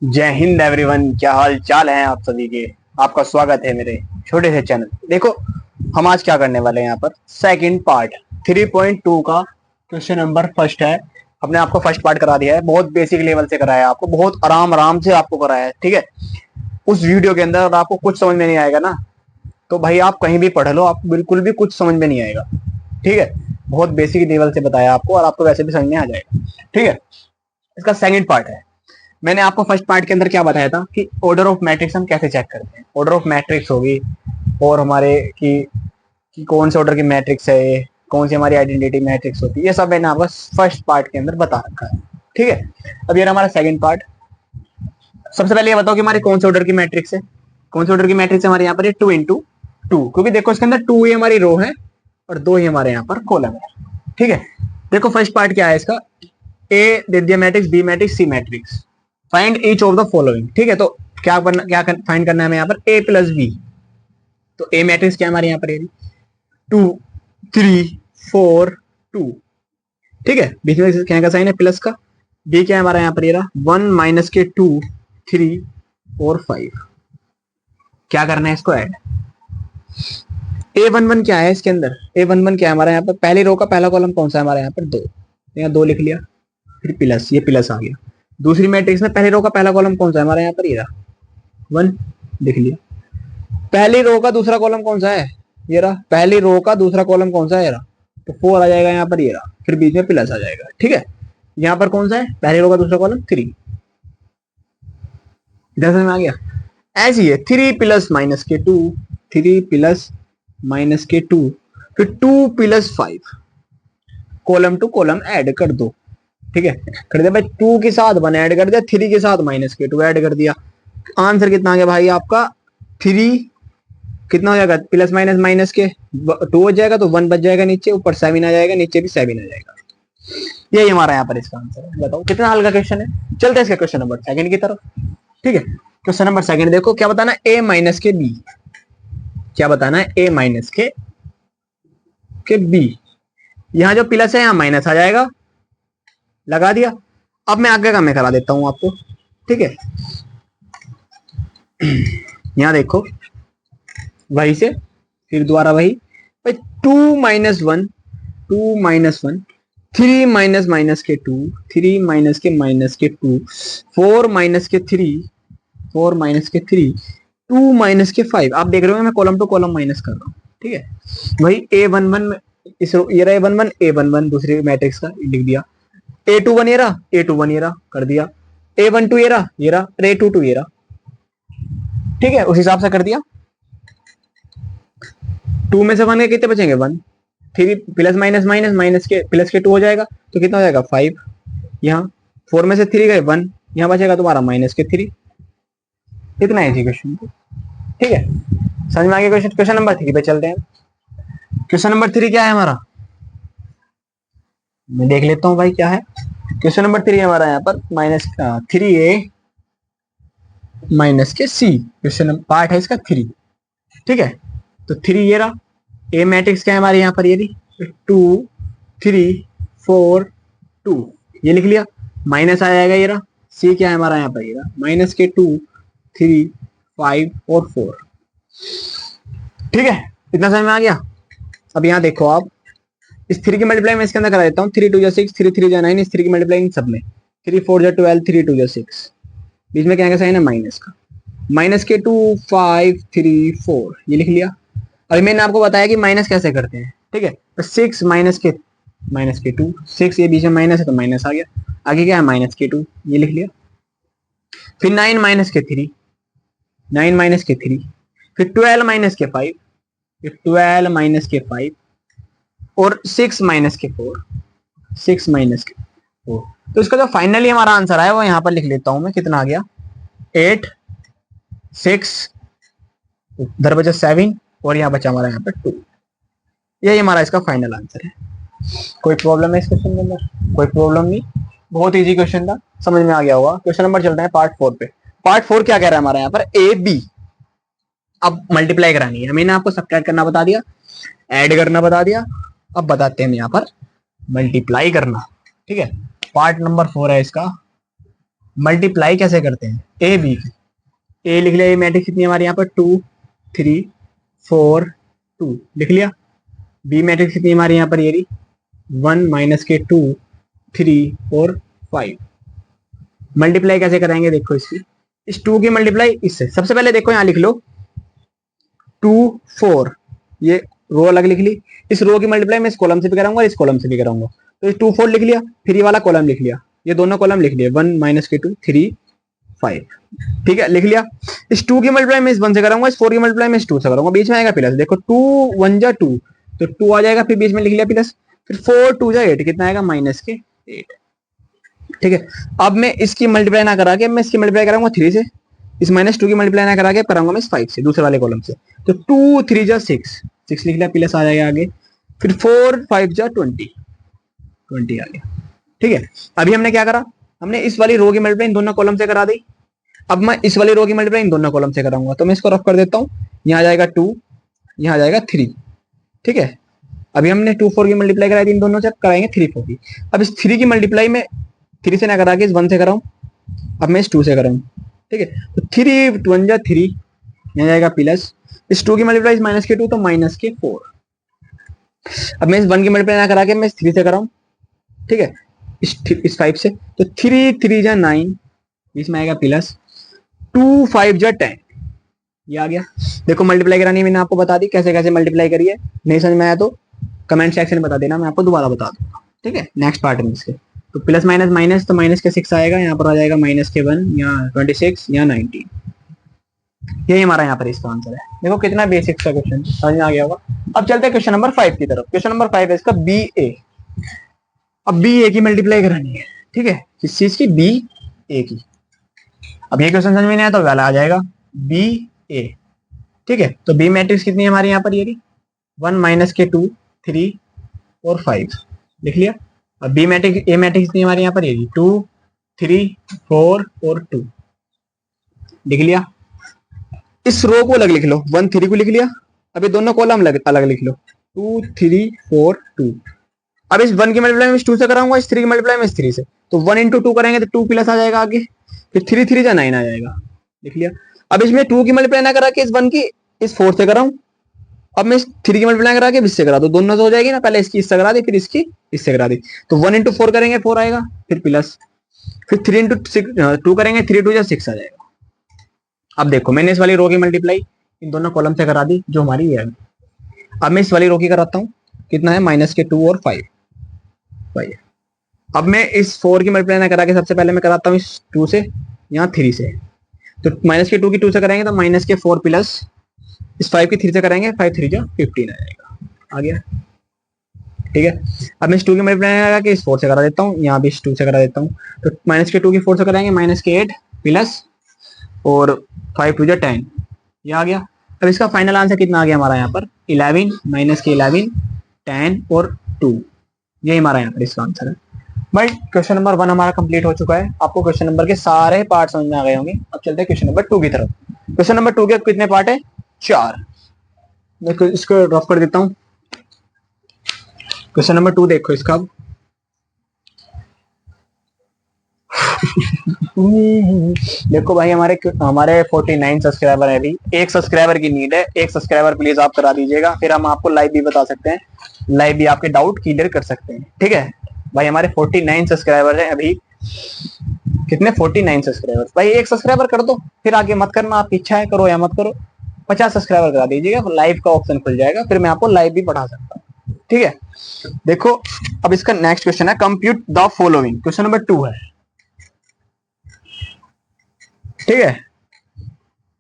जय हिंद एवरीवन। क्या हाल चाल है आप सभी के। आपका स्वागत है मेरे छोटे से चैनल। देखो, हम आज क्या करने वाले हैं यहाँ पर सेकंड पार्ट 3.2 का क्वेश्चन नंबर फर्स्ट है। हमने आपको फर्स्ट पार्ट करा दिया है, बहुत बेसिक लेवल से कराया है आपको, बहुत आराम आराम से आपको कराया है। ठीक है, उस वीडियो के अंदर अगर आपको कुछ समझ में नहीं आएगा ना, तो भाई आप कहीं भी पढ़ लो, आपको बिल्कुल भी कुछ समझ में नहीं आएगा। ठीक है, बहुत बेसिक लेवल से बताया आपको और आपको वैसे भी समझ में आ जाएगा। ठीक है, इसका सेकंड पार्ट है। मैंने आपको फर्स्ट पार्ट के अंदर क्या बताया था कि ऑर्डर ऑफ मैट्रिक्स हम कैसे चेक करते हैं। ऑर्डर ऑफ मैट्रिक्स होगी और हमारे कि कौन से ऑर्डर की मैट्रिक्स है ये, कौन सी हमारी आइडेंटिटी मैट्रिक्स होती है, ये सब मैंने आपको फर्स्ट पार्ट के अंदर बता रखा है। ठीक है, अब ये हमारा सेकंड पार्ट। सबसे पहले ये बताओ कि हमारे कौन से ऑर्डर की मैट्रिक्स है। कौन से ऑर्डर की मैट्रिक्स है हमारे यहाँ पर, ये 2 into 2, क्योंकि देखो इसके अंदर 2 ही हमारी रो है और 2 ही हमारे यहाँ पर कॉलम है। ठीक है, देखो फर्स्ट पार्ट क्या है इसका, ए दे दिया matrix, B matrix, C matrix, find each of the following. ठीक है, तो क्या फाइंड करना है हमें यहाँ पर, ए प्लस बी। तो ए मैट्रिक्स क्या है हमारे यहाँ पर, 2 3 4 2। ठीक है, बीच में क्या का साइन है, प्लस का। बी क्या है हमारा यहाँ पर, ये रहा 1 माइनस के 2 3 और 5। क्या करना है इसको ऐड। A11 क्या है इसके अंदर, A11 क्या है हमारा यहाँ पर, पहली रो का पहला कॉलम कौन सा है हमारे यहाँ पर, 2। यहाँ 2 लिख लिया, फिर प्लस, ये प्लस आ गया। दूसरी मैट्रिक्स में पहली रो का पहला कॉलम कौन सा है हमारे यहाँ पर, ये रहा 1, लिख लिया। पहली रो का दूसरा कॉलम कौन सा है, ये रहा। पहली रो का दूसरा कॉलम कौन सा है, ये रहा, तो 4 आ जाएगा यहाँ पर, ये रहा, फिर बीच में प्लस आ जाएगा। ठीक है, यहाँ पर कौन सा है, पहली रो का दूसरा कॉलम 3। इधर समझ में आ गया। ऐसे ही है 3 प्लस माइनस के 2, 3 प्लस माइनस के 2, फिर 2 plus 5, column to column add कर दो। ठीक है, कर दिया भाई, 2 के साथ 1 ऐड कर दिया, 3 के साथ माइनस के 2 ऐड कर दिया। आंसर कितना आ गया भाई आपका, 3 कितना हो जाएगा, प्लस माइनस माइनस के 2 हो जाएगा, तो 1 बच जाएगा नीचे, ऊपर 7 आ जाएगा, नीचे भी 7 आ जाएगा। यही हमारा यहाँ पर इसका आंसर है। बताओ कितना हल्का क्वेश्चन है। चलते हैं इसका क्वेश्चन नंबर सेकंड की तरफ। ठीक है, क्वेश्चन नंबर सेकंड देखो, क्या बताना है, ए माइनस के बी। क्या बताना है, ए माइनस के बी। यहां जो प्लस है यहां माइनस आ जाएगा, लगा दिया। अब मैं आगे का मैं करा देता हूं आपको। ठीक है, यहां देखो, वही से फिर दोबारा वही भाई, 2 - 1, 2 - 1, 3 माइनस माइनस के 2, 3 माइनस के -2, 4 माइनस के 3, 4 माइनस के 3, 2 माइनस के 5। आप देख रहे हो मैं कॉलम टू कॉलम माइनस कर रहा हूँ। ठीक है, वही A11 इस ये रहा A11, A11 दूसरी मैट्रिक्स का लिख दिया। A21 ये रहा, A21 ये रहा, कर दिया। A12 ये रहा, ये रहा, A22 ये रहा। ठीक है, उस हिसाब से कर दिया। 2 में से 1 के कितने बचेंगे, 1। 3 प्लस माइनस माइनस माइनस के प्लस के 2 हो जाएगा, तो कितना हो जाएगा 5। यहाँ 4 में से 3 गए 1, यहाँ बचेगा तुम्हारा माइनस के 3। इतना है क्वेश्चन। ठीक है, समझ में आ गया क्वेश्चन। क्वेश्चन नंबर 3 पे चलते हैं। क्वेश्चन नंबर 3 क्या है हमारा, मैं देख लेता हूं भाई क्या है। क्वेश्चन नंबर 3 हमारा यहाँ पर -3a माइनस के सी। क्वेश्चन पार्ट है इसका 3। ठीक है, तो 3 ये रहा। ए मैट्रिक्स क्या है हमारे यहाँ पर, ये 2 3 4 2, ये लिख लिया। माइनस आ जाएगा, ये रहा। सी क्या है हमारा यहाँ पर, ये रहा माइनस के 2 3 5 और 4। ठीक है, इतना समझ में आ गया। अब यहाँ देखो आप, इस 3 की मल्टीप्लाई मैं इसके अंदर करा देता हूँ। 3 2 6, 3 3 9, इस 3 की मल्टीप्लाई सब में, 3 4 12, 3 2 6, बीच में क्या का साइन है, माइनस का। माइनस के 2 5 3 4, ये लिख लिया। अभी मैंने आपको बताया कि माइनस कैसे करते हैं। ठीक है, तो 6 माइनस के 2, 6 ये बीच में माइनस है तो माइनस आ गया। आगे क्या है, माइनस के 2, ये लिख लिया। फिर 9 माइनस के 3, 9 माइनस के 3, फिर 12 माइनस के 5, फिर 12 माइनस के 5 और 6 माइनस के 4, 6 माइनस के 4। तो इसका जो फाइनली हमारा आंसर आया वो यहां पर लिख लेता हूं मैं, कितना आ गया, 8 6, उधर बचा 7 और यहाँ बचा हमारा यहाँ पर 2। यही हमारा इसका फाइनल आंसर है। कोई प्रॉब्लम है इस क्वेश्चन के अंदर, कोई प्रॉब्लम नहीं, बहुत इजी क्वेश्चन था, समझ में आ गया होगा। क्वेश्चन नंबर चलते हैं पार्ट 4 पे। पार्ट 4 क्या कह रहा है हमारा यहाँ पर, ए बी। अब मल्टीप्लाई करानी है, मैंने आपको सब्ट्रैक्ट करना बता दिया, ऐड करना बता दिया। अब बताते हैं हम यहाँ पर मल्टीप्लाई करना। ठीक है, पार्ट नंबर 4 है इसका, मल्टीप्लाई कैसे करते हैं, ए बी की, ए लिख लिया, ए मैट्रिक्स कितनी है हमारे यहाँ पर 2 3 4 2 लिख लिया। बी मैट्रिक्स कितनी है हमारे यहाँ पर, ये रही 1 माइनस के 2 3 4 5। मल्टीप्लाई कैसे कराएंगे, देखो इसकी, इस 2 की मल्टीप्लाई इससे, सबसे पहले देखो यहाँ लिख लो 2 4, ये रो अलग लिख ली, इस रो की मल्टीप्लाई मैं इस कॉलम से भी कराऊंगा इस कॉलम से भी कराऊंगा, तो इस 2 4 लिख लिया, फिर ये वाला कॉलम लिख लिया, ये दोनों कॉलम लिख लिए, 1 माइनस के 2 3 5, ठीक है लिख लिया। इस 2 की मल्टीप्लाई मैं इस 1 से कराऊंगा, इस 4 की मल्टीप्लाई मैं इस 2 से कराऊंगा, बीच में आएगा प्लस, देखो 2 1 जा 2, तो 2 आ जाएगा, फिर बीच में लिख लिया प्लस, फिर 4 2 जा 8, कितना आएगा माइनस के 8, ठीक है। अब मैं इसकी मल्टीप्लाई ना करा के मैं इसकी मल्टीप्लाई कराऊंगा 3 से, इस -2 की मल्टीप्लाई ना करा के कराऊंगा मैं इस 5 से, दूसरे वाले कॉलम से, तो 2 3 जा 6 6 लिख लिया, प्लस आ जाएगा आगे, फिर 4 5 जा 20 20 आ गया, ठीक है। अभी हमने क्या करा, हमने इस वाली रो की मल्टीप्लाई इन दोनों कॉलम से करा दी, अब मैं इस वाली रो की मल्टीप्लाई इन दोनों कॉलम से कराऊंगा, तो मैं इसको रफ कर देता हूँ, यहाँ आ जाएगा 2, यहाँ आ जाएगा 3, ठीक है। अभी हमने 2 4 की मल्टीप्लाई कराई थी, इन दोनों से कराएंगे 3 4 की। अब इस 3 की मल्टीप्लाई में 3 से ना करा के इस 1 से कराऊं, अब मैं इस 2 से कराऊं, ठीक है, तो 3 1 जा 3, यहाँ जाएगा प्लस, इस 2 की मल्टीप्लाई इस माइनस के 2 तो माइनस के 4। अब मैं इस 1 की मल्टीप्लाई ना करा के मैं इस 3 से कराऊं, ठीक है, इस 5 से, तो 3 3 जा 9, बीच में आएगा प्लस, 2 5 जा 10, ये आ गया। देखो मल्टीप्लाई करानी मैंने आपको बता दी, कैसे कैसे मल्टीप्लाई करिए, नहीं समझ में आया तो कमेंट सेक्शन में बता देना, मैं आपको दोबारा बता दूंगा, ठीक है। नेक्स्ट पार्ट में इसके, तो प्लस माइनस माइनस, तो माइनस के 6 आएगा, यहाँ पर आ जाएगा माइनस के 1, यहाँ 26, यहाँ 19, यही हमारा यहाँ पर इसका आंसर है। देखो कितना बेसिक सा क्वेश्चन, समझ में आ गया होगा। अब चलते हैं क्वेश्चन नंबर 5 की तरफ। क्वेश्चन नंबर 5 है इसका बी ए। अब बी ए की मल्टीप्लाई करानी है, ठीक है, किस चीज की, बी ए की। अब ये क्वेश्चन समझ में नहीं आया तो वाला आ जाएगा बी ए, ठीक है। तो बी मैट्रिक्स कितनी है हमारे यहाँ पर, ये 1 माइनस के 2 3 और 5 लिख लिया। अब बी मैट्रिक्स ए मैट्रिक्स कितनी है हमारे यहाँ पर, ये 2 3 4 और 2 लिख लिया। इस रो को अलग लिख लो, 1 3 को लिख लिया, अब ये दोनों कॉलम अलग लिख लो, 2 3 4 2। अब इस 1 की मल्टीप्लाई में इस 2 से कराऊंगा, इस 3 की मल्टीप्लाई में इस 3 से, तो 1 इंटू 2 करेंगे तो 2 प्लस आ जाएगा आगे, फिर 3 3 जा 9 आ जाएगा, लिख लिया। अब इसमें 2 की मल्टीप्लाई ना करा के इस 1 की इस 4 से कराऊं, अब मैं इस 3 की मल्टीप्लाई करा के इससे करा दो, दोनों से हो जाएगी ना, पहले इसकी इससे करा दी फिर इसकी इससे करा दी, तो 1 इंटू 4 करेंगे 4 आएगा, फिर प्लस, फिर 3 इंटू 2 करेंगे 3 2 जा 6 आ जाएगा। अब देखो मैंने इस वाली रो की मल्टीप्लाई इन दोनों कॉलम से करा दी जो हमारी ये है। अब मैं इस वाली रो की कराता हूँ, कितना है माइनस के 2 और 5 5। अब मैं इस 4 की मल्टीप्लाई ना करा के सबसे पहले मैं कराता हूँ इस 2 से, यहाँ 3 से, तो माइनस के 2 की 2 से करेंगे तो माइनस के 4 प्लस इस 5 की 3 से करेंगे, 5 3 जा 15 आ जाएगा, आ गया, ठीक है। अब मैं इस 2 की मल्टीप्लाई लगा के इस 4 से करा देता हूँ, यहाँ भी इस 2 से करा देता हूँ, तो माइनस के 2 की 4 से कराएंगे माइनस के 8 प्लस और 5 2 जा 10, ये आ गया। अब इसका फाइनल आंसर कितना आ गया हमारा यहाँ पर 11 माइनस के 11 10 और 2, यही हमारा यहाँ पर इसका आंसर है। भाई क्वेश्चन नंबर 1 हमारा कंप्लीट हो चुका है, आपको क्वेश्चन नंबर के सारे पार्ट समझ में आ गए होंगे। अब चलते हैं क्वेश्चन नंबर 2 की तरफ। क्वेश्चन नंबर 2 के कितने पार्ट है, 4। मैं इसको ड्रॉप कर देता हूँ। क्वेश्चन नंबर 2 देखो इसका, देखो भाई हमारे 49 सब्सक्राइबर है, अभी एक सब्सक्राइबर की नीड है, एक सब्सक्राइबर प्लीज आप करा दीजिएगा, फिर हम आपको लाइव भी बता सकते हैं, लाइव भी आपके डाउट क्लियर कर सकते हैं, ठीक है भाई। हमारे 49 सब्सक्राइबर है अभी, कितने 49 सब्सक्राइबर, भाई एक सब्सक्राइबर कर दो, फिर आगे मत करना, आपकी इच्छा है करो या मत करो, 50 सब्सक्राइबर करा दीजिएगा, लाइव का ऑप्शन खुल जाएगा, फिर मैं आपको लाइव भी पढ़ा सकता हूँ, ठीक है। देखो अब इसका नेक्स्ट क्वेश्चन है compute the following, question number 2 है, ठीक है।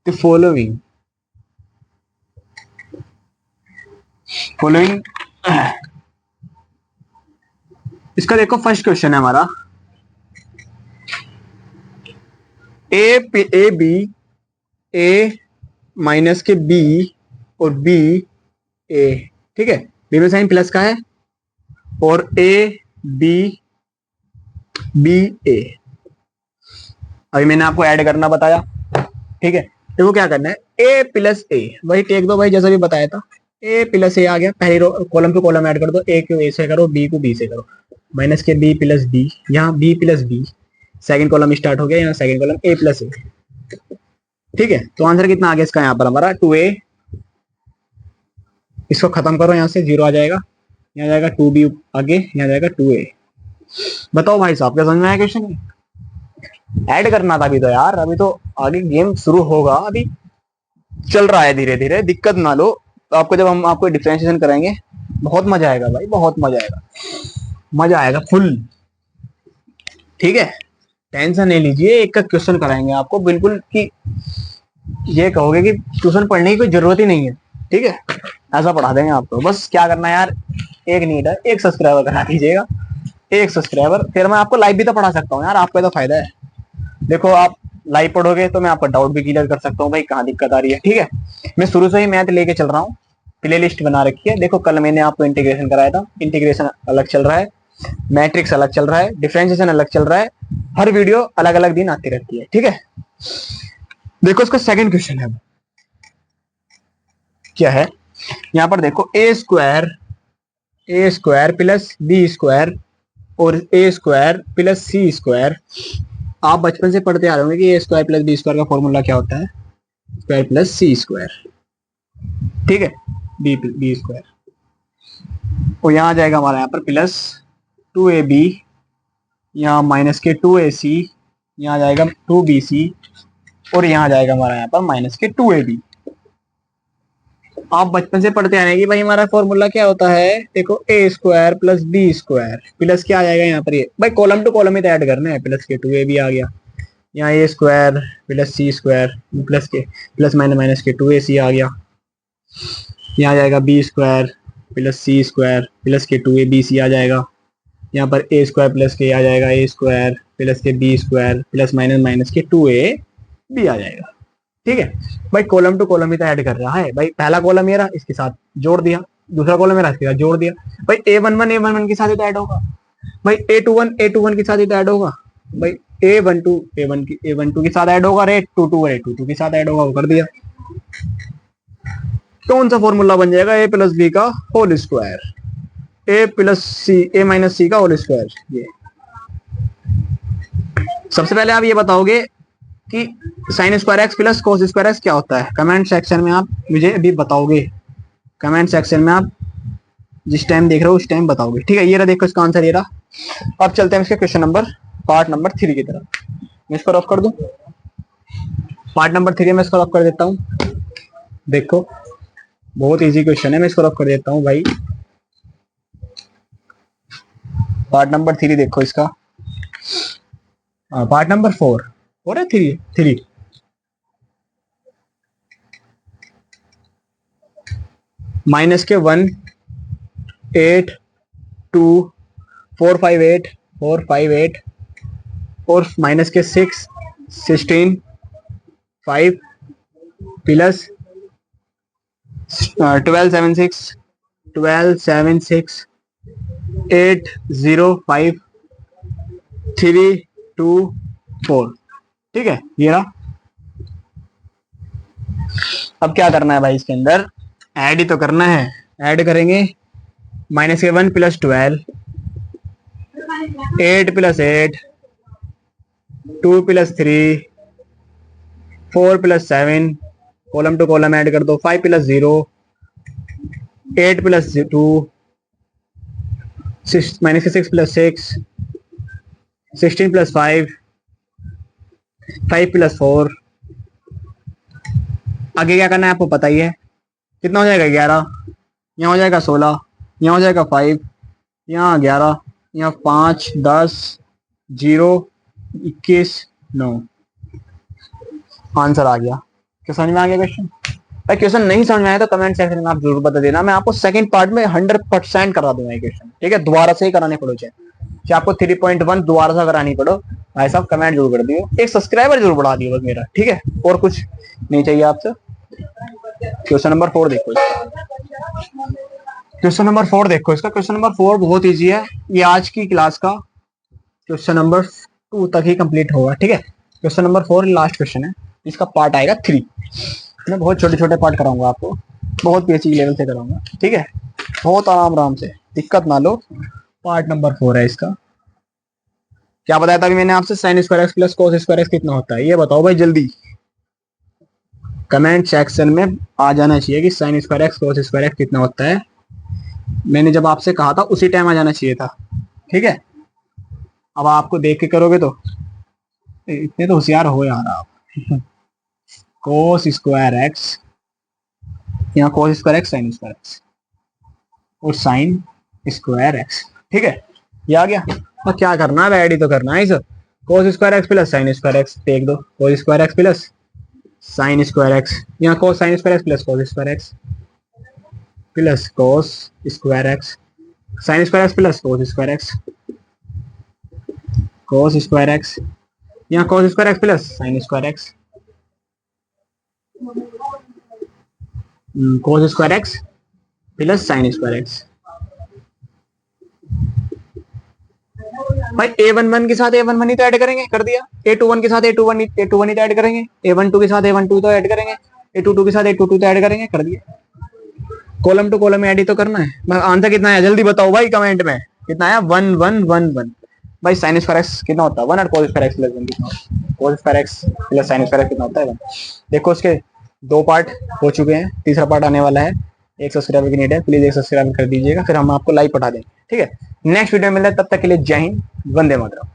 द फॉलोइंग इसका देखो फर्स्ट क्वेश्चन है हमारा, ए बी, ए माइनस के बी और बी ए, ठीक है, बी में साइन प्लस का है, और ए बी बी ए। अभी मैंने आपको ऐड करना बताया, ठीक है। देखो क्या करना है, ए प्लस ए, वही टेक दो भाई जैसा भी बताया था, ए प्लस ए आ गया, पहली row column to column add कर दो, ए को ए से करो, बी को बी से करो, माइनस के बी प्लस बी, यहाँ B plus B, second column start हो गया, यहाँ second column A plus A. ठीक है, तो आंसर कितना आ गया इसका यहाँ पर हमारा 2a। इसको खत्म करो, यहाँ से 0 आ जाएगा, यहाँ जाएगा 2b आगे, यहाँ जाएगा 2a। बताओ भाई साहब क्या समझ में आया क्वेश्चन? ऐड करना था अभी तो यार, अभी तो आगे गेम शुरू होगा, अभी चल रहा है धीरे धीरे, दिक्कत ना लो। तो आपको जब हम आपको डिफरेंशिएशन कराएंगे बहुत मजा आएगा भाई, बहुत मजा आएगा, मजा आएगा फुल। ठीक है, टेंशन नहीं लीजिए, एक का क्वेश्चन कराएंगे आपको बिल्कुल कि ये कहोगे कि ट्यूशन पढ़ने की कोई जरूरत ही नहीं है। ठीक है, ऐसा पढ़ा देंगे आपको। बस क्या करना है यार, एक नीड है, एक सब्सक्राइबर करा दीजिएगा, एक सब्सक्राइबर, फिर मैं आपको लाइव भी तो पढ़ा सकता हूँ यार, आपका तो फायदा है। देखो आप लाइव पढ़ोगे तो मैं आपका डाउट भी क्लियर कर सकता हूँ भाई, कहाँ दिक्कत आ रही है। ठीक है, मैं शुरू से ही मैथ लेके चल रहा हूँ, प्ले लिस्ट बना रखी है। देखो कल मैंने आपको इंटीग्रेशन कराया था, इंटीग्रेशन अलग चल रहा है, मैट्रिक्स अलग चल रहा है, डिफरेंशिएशन अलग चल रहा है, हर वीडियो अलग अलग दिन आती रहती है। ठीक है, देखो इसका सेकंड क्वेश्चन है, क्या है यहाँ पर देखो, A square plus B square और ए स्क्वायर प्लस सी स्क्वायर। आप बचपन से पढ़ते आ रहे होंगे कि ए स्क्वायर प्लस बी स्क्वायर का फॉर्मूला क्या होता है, स्क्वायर प्लस सी स्क्वायर। ठीक है, बी स्क्वायर, और यहाँ आ जाएगा हमारा यहाँ पर प्लस 2ab, यहाँ माइनस के 2ac, यहाँ आ जाएगा 2bc, और यहाँ आ जाएगा हमारा यहाँ पर माइनस के 2ab। आप बचपन से पढ़ते आ रहे हैं कि भाई हमारा फॉर्मूला क्या होता है, देखो A square plus B square plus क्या आ जाएगा यहाँ पर, ये भाई कॉलम टू कॉलम ही तो ऐड करना है, प्लस के 2ab आ गया, यहाँ ए स्क्वायर प्लस सी स्क्वायर प्लस के प्लस माइनस के 2ac आ गया, यहाँ आ जाएगा बी स्क्वायर प्लस सी स्क्वायर प्लस के 2abc आ जाएगा, यहाँ पर ए स्क्वायर प्लस के आ जाएगा ए स्क्वायर प्लस के बी स्क्वायर प्लस माइनस के 2ab आ जाएगा। ठीक है भाई, कॉलम टू कॉलम ही तो ऐड कर रहा है भाई, पहला कॉलम मेरा इसके साथ जोड़ दिया, दूसरा कॉलम मेरा इसके साथ जोड़ दिया, भाई a11 के साथ ही तो ऐड होगा, भाई a21 के साथ ही तो ऐड होगा, भाई a12 के साथ ऐड होगा, a22 के साथ ऐड होगा, वो कर दिया। कौन सा फॉर्मूला बन जाएगा, ए प्लस बी का होल स्क्वायर, ए प्लस सी, ए माइनस सी का होल स्क्वायर। ये सबसे पहले आप ये बताओगे कि sign square x plus cos square x क्या होता है, कमेंट सेक्शन में आप मुझे अभी बताओगे, कमेंट सेक्शन में आप जिस टाइम देख रहे हो उस टाइम बताओगे। ठीक है, ये रहा, देखो इसका आंसर ये रहा। अब चलते हैं इसके क्वेश्चन नंबर पार्ट नंबर 3 की तरफ। मैं इसको रफ कर दूं, पार्ट नंबर 3 में इसको रफ कर देता हूं। देखो बहुत इजी क्वेश्चन है, मैं इसको रफ कर देता हूं भाई। पार्ट नंबर 3 देखो इसका, पार्ट नंबर 4 है, 3 माइनस के 1 8 2 4 5 8 और माइनस के 6 16 5 प्लस 12 7 6 8 0 5 3 2 4। ठीक है, ये रहा। अब क्या करना है भाई, इसके अंदर ऐड ही तो करना है, ऐड करेंगे, माइनस के 1 plus 12 8 plus 8 2 plus 3 4 plus 7, column to column add कर दो, 5 प्लस 0 8 प्लस 2 माइनस के 6 प्लस 6 16 प्लस 5 5 प्लस 4। आगे क्या करना है आपको पता ही है, कितना हो जाएगा 11, यहाँ हो जाएगा 16, यहाँ हो जाएगा 5, यहाँ 11, यहाँ 5 10 0 21 9। आंसर आ गया। क्या समझ में आ गया क्वेश्चन? भाई क्वेश्चन नहीं समझ में आया तो कमेंट सेक्शन में आप जरूर बता देना, मैं आपको सेकंड पार्ट में 100% करा दूंगा ये क्वेश्चन। ठीक है, दोबारा से ही कराने पड़ो, चाहे आपको 3.1 दोबारा से करानी पड़ो, भाई साहब कमेंट जरूर कर दियो, एक सब्सक्राइबर जरूर बढ़ा दियो बस मेरा। ठीक है, और कुछ नहीं चाहिए आपसे। क्वेश्चन नंबर 4 देखो इसका, क्वेश्चन नंबर 4 देखो इसका, क्वेश्चन नंबर 4 बहुत इजी है, ये आज की क्लास का क्वेश्चन नंबर 2 तक ही कंप्लीट होगा। ठीक है, क्वेश्चन नंबर 4 लास्ट क्वेश्चन है, इसका पार्ट आएगा 3। मैं बहुत छोटे छोटे पार्ट कराऊंगा आपको, बहुत बेसिक लेवल से कराऊंगा। ठीक है, बहुत आराम से, दिक्कत ना लो। पार्ट नंबर 4 है इसका, क्या बताया था अभी मैंने आपसे, sign square x plus cos square x कितना होता है, ये बताओ भाई जल्दी। कमेंट सेक्शन में आ जाना चाहिए कि sign square x cos square x कितना होता है। मैंने जब आपसे कहा था उसी टाइम आ जाना चाहिए था, ठीक है। अब आपको देख के करोगे तो इतने तो होशियार हो यार आप। कोस स्क्वायर एक्स, यहाँ cos square x sine square x और साइन स्क्वायर एक्स, ठीक है। ये आ गया। और क्या करना है, ऐड ही तो करना है इस cos square x plus sine square x, देख दो cos square x plus sine square x, यहाँ cos sine square x plus cos square x plus cos square x, sine square x plus cos square x, cos square x, यहाँ cos square x plus sine square x, cos square x plus sine square x. भाई A11 के साथ A11 ही तो add करेंगे, कर दिया। A21 के साथ A21 ही तो ऐड करेंगे, A12 के साथ A12 तो ऐड करेंगे, A22 के साथ A22 तो ऐड करेंगे, कर दिया। कॉलम टू कॉलम ऐड ही तो करना है। आंसर कितना है जल्दी बताओ भाई कमेंट में, कितना आया, 1 1 1 1। भाई साइन स्क्वायर एक्स कितना होता है 1 और कोस स्क्वायर एक्स प्लस 1 कितना होता है, कोस square x plus sine square x कितना होता है 1। देखो उसके 2 पार्ट हो चुके हैं, तीसरा पार्ट आने वाला है। एक सब्सक्राइबर की नीड है, प्लीज एक सब्सक्राइब कर दीजिएगा, फिर हम आपको लाइव पढ़ा देंगे, ठीक है। नेक्स्ट वीडियो में मिलते हैं, तब तक के लिए जय हिंद, वंदे मातरम।